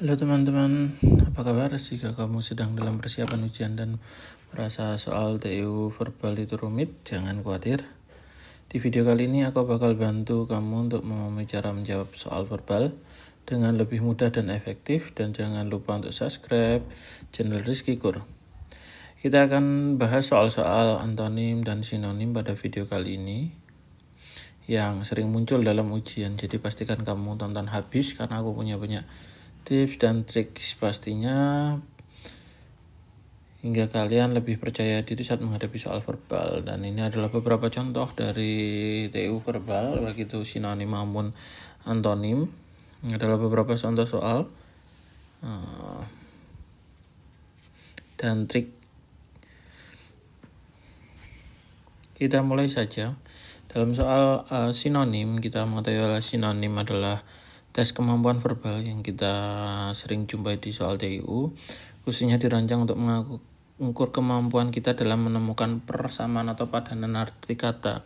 Halo teman-teman, apa kabar? Jika kamu sedang dalam persiapan ujian dan merasa soal TU verbal itu rumit, jangan khawatir. Di video kali ini aku bakal bantu kamu untuk memahami cara menjawab soal verbal dengan lebih mudah dan efektif. Dan jangan lupa untuk subscribe channel Rizky Kur. Kita akan bahas soal-soal antonim dan sinonim pada video kali ini yang sering muncul dalam ujian. Jadi pastikan kamu tonton habis karena aku punya banyak tips dan trik pastinya hingga kalian lebih percaya diri saat menghadapi soal verbal. Dan ini adalah beberapa contoh dari TU verbal, baik itu sinonim maupun antonim. Ini adalah beberapa contoh soal dan trik. Kita mulai saja. Dalam soal sinonim, kita mengetahui sinonim adalah tes kemampuan verbal yang kita sering jumpai di soal TU, khususnya dirancang untuk mengukur kemampuan kita dalam menemukan persamaan atau padanan arti kata.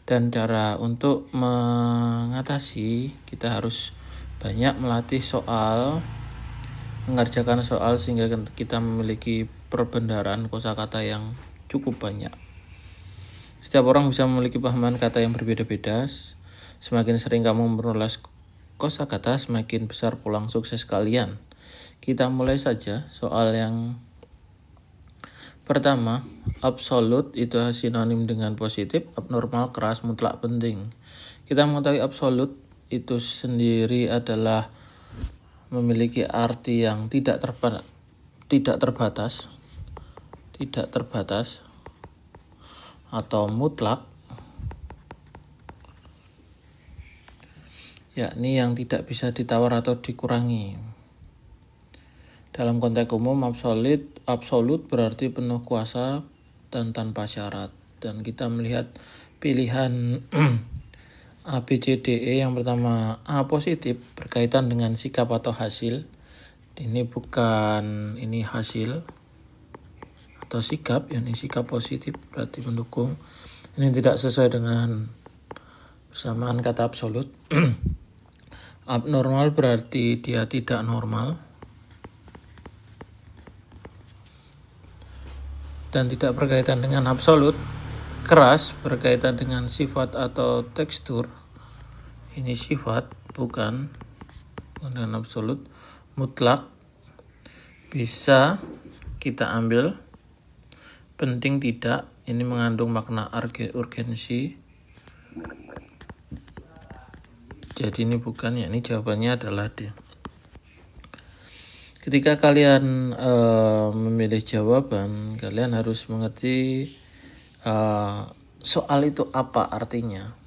Dan cara untuk mengatasi, kita harus banyak melatih soal, mengerjakan soal sehingga kita memiliki perbendaharaan kosakata yang cukup banyak. Setiap orang bisa memiliki pahaman kata yang berbeda-beda. Semakin sering kamu memperoleh kosakata, semakin besar peluang sukses kalian. Kita mulai saja soal yang pertama. Absolut itu sinonim dengan positif, abnormal, keras, mutlak, penting. Kita mengetahui absolut itu sendiri adalah memiliki arti yang tidak terbatas atau mutlak, yakni yang tidak bisa ditawar atau dikurangi. Dalam konteks umum, absolut berarti penuh kuasa dan tanpa syarat. Dan kita melihat pilihan A, B, C, D, E. Yang pertama, A positif berkaitan dengan sikap atau hasil. Ini bukan, ini hasil atau sikap, yakni sikap positif berarti mendukung. Ini tidak sesuai dengan persamaan kata absolut. Abnormal berarti dia tidak normal dan tidak berkaitan dengan absolut. Keras berkaitan dengan sifat atau tekstur. Ini sifat, bukan dengan absolut. Mutlak bisa kita ambil, penting tidak. Ini mengandung makna urgensi. Jadi ini bukan, ya ini jawabannya adalah D. Ketika kalian memilih jawaban, kalian harus mengerti soal itu apa artinya.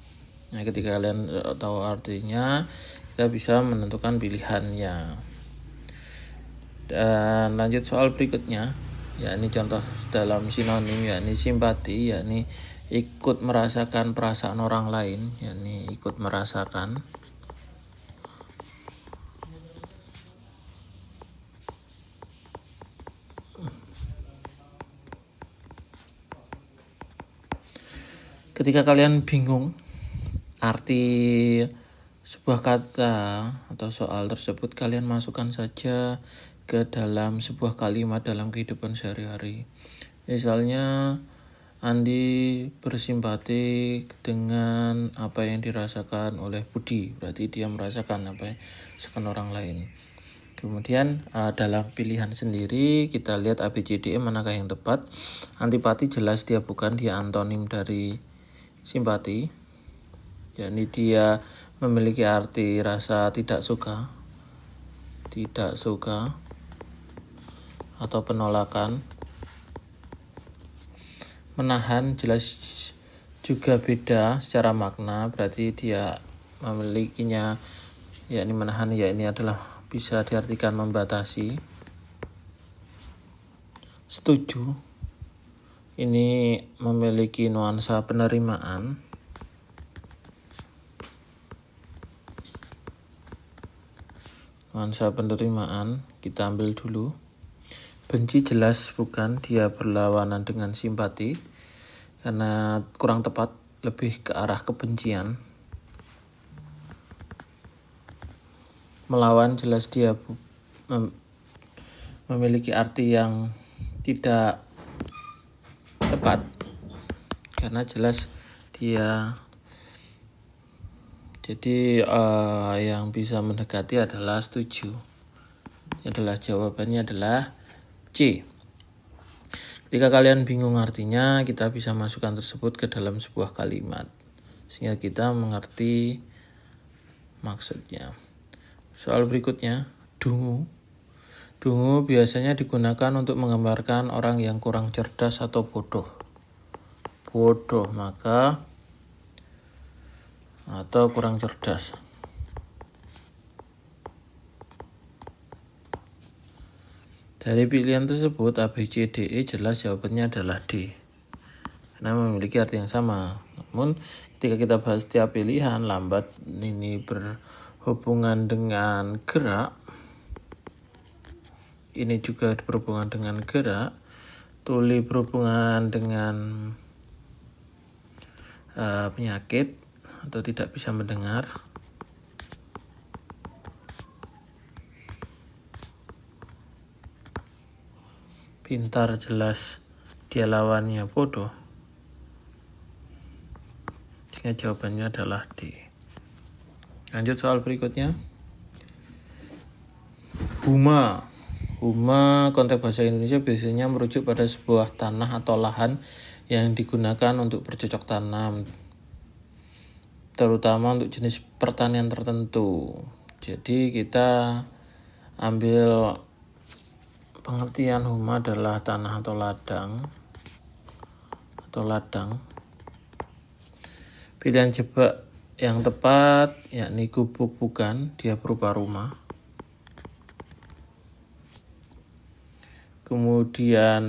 Nah, ketika kalian tahu artinya, kita bisa menentukan pilihannya. Dan lanjut soal berikutnya, yakni contoh dalam sinonim, yakni simpati, yakni ikut merasakan perasaan orang lain, yakni ikut merasakan. Ketika kalian bingung arti sebuah kata atau soal tersebut, kalian masukkan saja ke dalam sebuah kalimat dalam kehidupan sehari-hari. Misalnya, Andi bersimpati dengan apa yang dirasakan oleh Budi, berarti dia merasakan apa yang dirasakan orang lain. Kemudian dalam pilihan sendiri kita lihat A, B, C, D, E manakah yang tepat. Antipati jelas dia bukan, dia antonim dari simpati, yakni dia memiliki arti rasa tidak suka atau penolakan. Menahan jelas juga beda secara makna, berarti dia memilikinya, yakni menahan, yakni adalah bisa diartikan membatasi. Setuju ini memiliki nuansa penerimaan. Kita ambil dulu. Benci jelas bukan, dia berlawanan dengan simpati karena kurang tepat, lebih ke arah kebencian. Melawan jelas dia memiliki arti yang tidak tepat, karena jelas dia jadi yang bisa mendekati adalah setuju. Jawabannya adalah C. Ketika kalian bingung artinya, kita bisa masukkan tersebut ke dalam sebuah kalimat sehingga kita mengerti maksudnya. Soal berikutnya, dungu. Dungu biasanya digunakan untuk menggambarkan orang yang kurang cerdas atau bodoh. Atau kurang cerdas. Dari pilihan tersebut A, B, C, D, E, jelas jawabannya adalah D, karena memiliki arti yang sama. Namun ketika kita bahas setiap pilihan, lambat ini berhubungan dengan gerak, ini juga berhubungan dengan gerak, tuli berhubungan dengan penyakit atau tidak bisa mendengar, pintar jelas dia lawannya bodoh, sehingga jawabannya adalah D. Lanjut soal berikutnya. Huma konteks bahasa Indonesia biasanya merujuk pada sebuah tanah atau lahan yang digunakan untuk bercocok tanam, terutama untuk jenis pertanian tertentu. Jadi kita ambil pengertian huma adalah tanah atau ladang. Pilihan jebak yang tepat yakni gubuk bukan, dia berupa rumah. Kemudian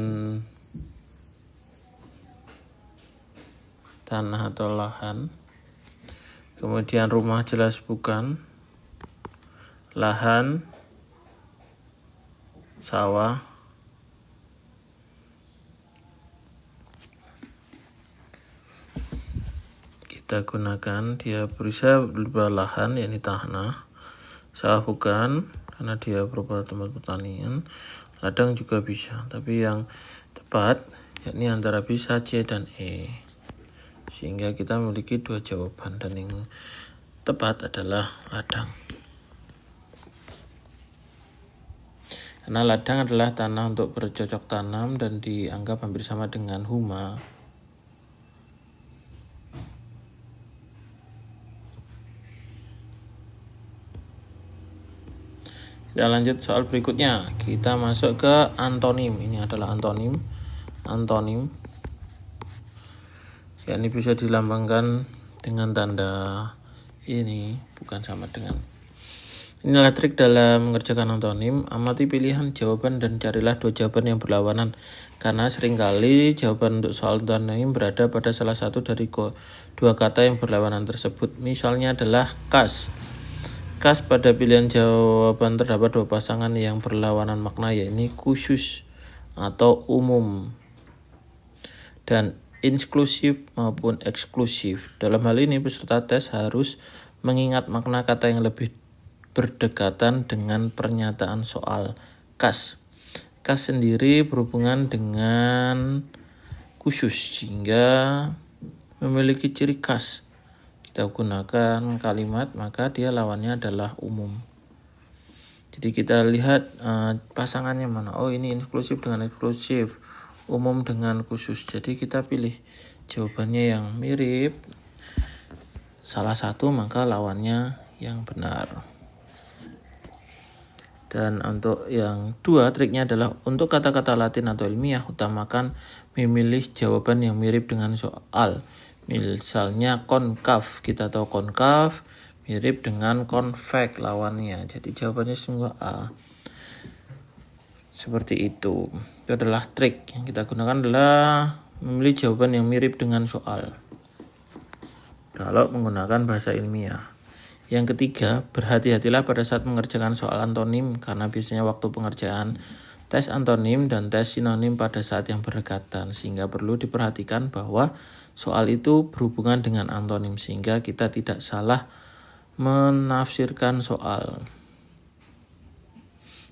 tanah atau lahan. Kemudian rumah jelas bukan. Lahan, sawah. Kita gunakan dia berusaha berupa lahan, yakni tanah. Sawah bukan, karena dia berupa tempat pertanian. Ladang juga bisa, tapi yang tepat yakni antara bisa C dan E. Sehingga kita memiliki dua jawaban, dan yang tepat adalah ladang. Karena ladang adalah tanah untuk bercocok tanam dan dianggap hampir sama dengan huma. Kita lanjut soal berikutnya. Kita masuk ke antonim. Ini adalah antonim. Ya, ini bisa dilambangkan dengan tanda ini, bukan sama dengan. Inilah trik dalam mengerjakan antonim. Amati pilihan jawaban dan carilah dua jawaban yang berlawanan, karena seringkali jawaban untuk soal antonim berada pada salah satu dari dua kata yang berlawanan tersebut. Misalnya adalah kas. Kas pada pilihan jawaban terdapat dua pasangan yang berlawanan makna, yaitu khusus atau umum dan inklusif maupun eksklusif. Dalam hal ini peserta tes harus mengingat makna kata yang lebih berdekatan dengan pernyataan soal. Kas sendiri berhubungan dengan khusus sehingga memiliki ciri khas. Kita gunakan kalimat, maka dia lawannya adalah umum. Jadi kita lihat pasangannya mana. Oh, ini inklusif dengan eksklusif, umum dengan khusus. Jadi kita pilih jawabannya yang mirip salah satu, maka lawannya yang benar. Dan untuk yang dua, triknya adalah untuk kata-kata Latin atau ilmiah, utamakan memilih jawaban yang mirip dengan soal. Misalnya konkav, kita tahu konkav mirip dengan konveks lawannya. Jadi jawabannya semua A. Seperti itu. Itu adalah trik yang kita gunakan, adalah memilih jawaban yang mirip dengan soal kalau menggunakan bahasa ilmiah. Yang ketiga, berhati-hatilah pada saat mengerjakan soal antonim, karena biasanya waktu pengerjaan tes antonim dan tes sinonim pada saat yang berdekatan, sehingga perlu diperhatikan bahwa soal itu berhubungan dengan antonim, sehingga kita tidak salah menafsirkan soal.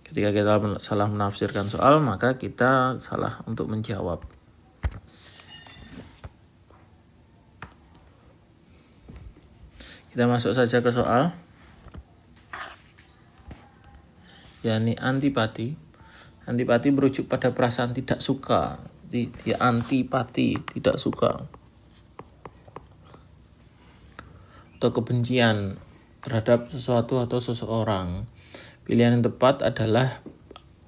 Ketika kita salah menafsirkan soal, maka kita salah untuk menjawab. Kita masuk saja ke soal, yakni antipati. Antipati merujuk pada perasaan tidak suka. Dia antipati, tidak suka, atau kebencian terhadap sesuatu atau seseorang. Pilihan yang tepat adalah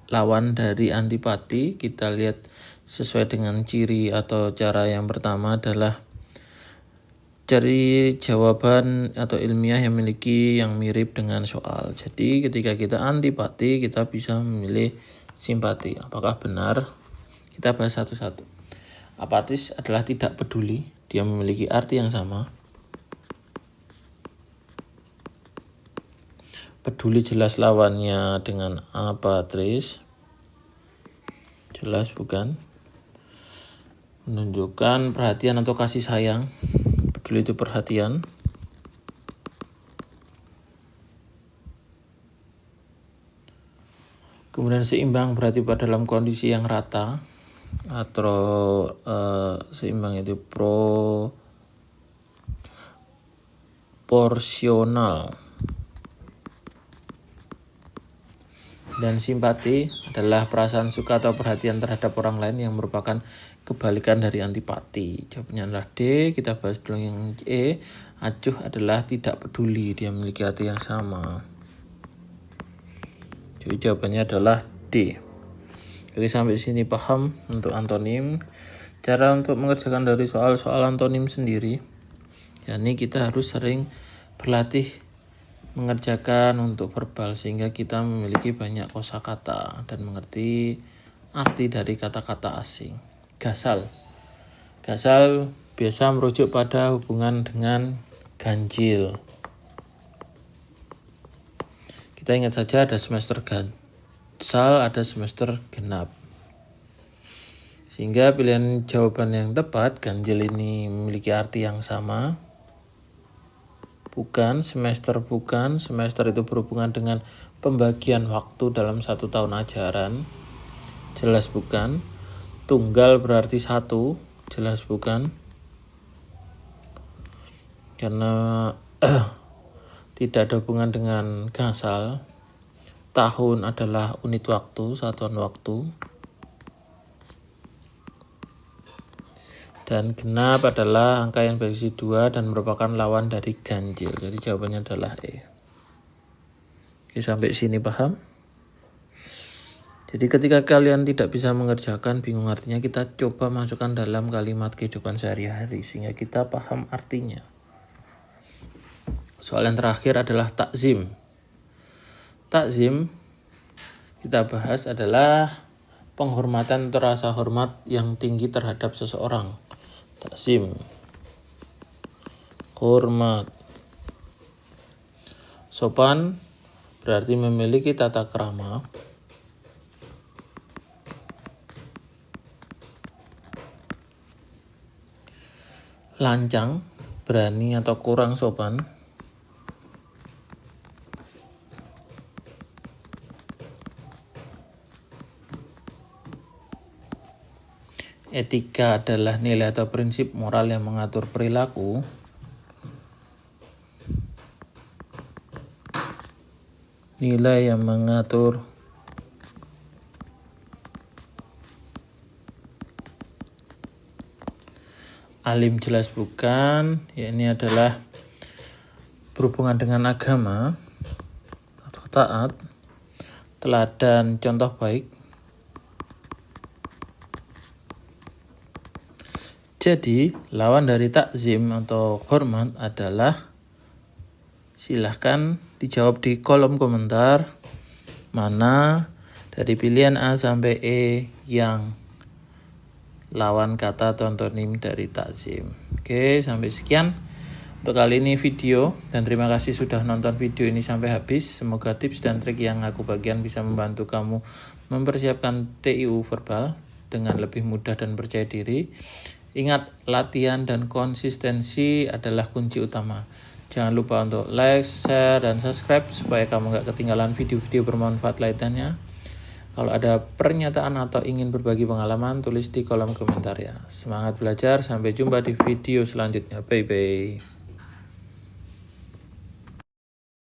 lawan dari antipati. Kita lihat sesuai dengan ciri atau cara yang pertama adalah cari jawaban atau ilmiah yang memiliki yang mirip dengan soal. Jadi ketika kita antipati, kita bisa memilih simpati. Apakah benar? Kita bahas satu-satu. Apatis adalah tidak peduli. Dia memiliki arti yang sama. Peduli jelas lawannya dengan apatris. Jelas bukan? Menunjukkan perhatian atau kasih sayang. Peduli itu perhatian. Kemudian seimbang berarti pada dalam kondisi yang rata, atau seimbang itu proporsional. Dan simpati adalah perasaan suka atau perhatian terhadap orang lain yang merupakan kebalikan dari antipati. Jawabannya adalah D. Kita bahas dulu yang E. Acuh adalah tidak peduli, dia memiliki arti yang sama. Jadi jawabannya adalah D. Jadi sampai sini paham untuk antonim. Cara untuk mengerjakan dari soal-soal antonim sendiri, yakni kita harus sering berlatih mengerjakan untuk verbal sehingga kita memiliki banyak kosakata dan mengerti arti dari kata-kata asing. Gasal biasa merujuk pada hubungan dengan ganjil. Kita ingat saja ada semester gasal, ada semester genap. Sehingga pilihan jawaban yang tepat, ganjil ini memiliki arti yang sama. Bukan, semester itu berhubungan dengan pembagian waktu dalam 1 tahun ajaran. Jelas bukan. Tunggal berarti 1, jelas bukan. Karena tidak ada hubungan dengan gasal. Tahun adalah unit waktu, satuan waktu. Dan genap adalah angka yang berisi 2 dan merupakan lawan dari ganjil. Jadi jawabannya adalah E. Oke, sampai sini paham? Jadi ketika kalian tidak bisa mengerjakan, bingung artinya, kita coba masukkan dalam kalimat kehidupan sehari-hari sehingga kita paham artinya. Soal yang terakhir adalah takzim. Takzim kita bahas adalah penghormatan atau rasa hormat yang tinggi terhadap seseorang. Takzim, hormat. Sopan berarti memiliki tata krama. Lancang, berani atau kurang sopan. Etika adalah nilai atau prinsip moral yang mengatur perilaku. Nilai yang mengatur alim, jelas bukan. Ya, ini adalah berhubungan dengan agama atau taat. Teladan, contoh baik. Jadi, lawan dari takzim atau hormat adalah, silahkan dijawab di kolom komentar mana dari pilihan A sampai E yang lawan kata atau antonim dari takzim. Oke, sampai sekian untuk kali ini video, dan terima kasih sudah nonton video ini sampai habis. Semoga tips dan trik yang aku bagikan bisa membantu kamu mempersiapkan TIU verbal dengan lebih mudah dan percaya diri. Ingat, latihan dan konsistensi adalah kunci utama. Jangan lupa untuk like, share, dan subscribe supaya kamu gak ketinggalan video-video bermanfaat lainnya. Kalau ada pernyataan atau ingin berbagi pengalaman, tulis di kolom komentar ya. Semangat belajar, sampai jumpa di video selanjutnya. Bye-bye.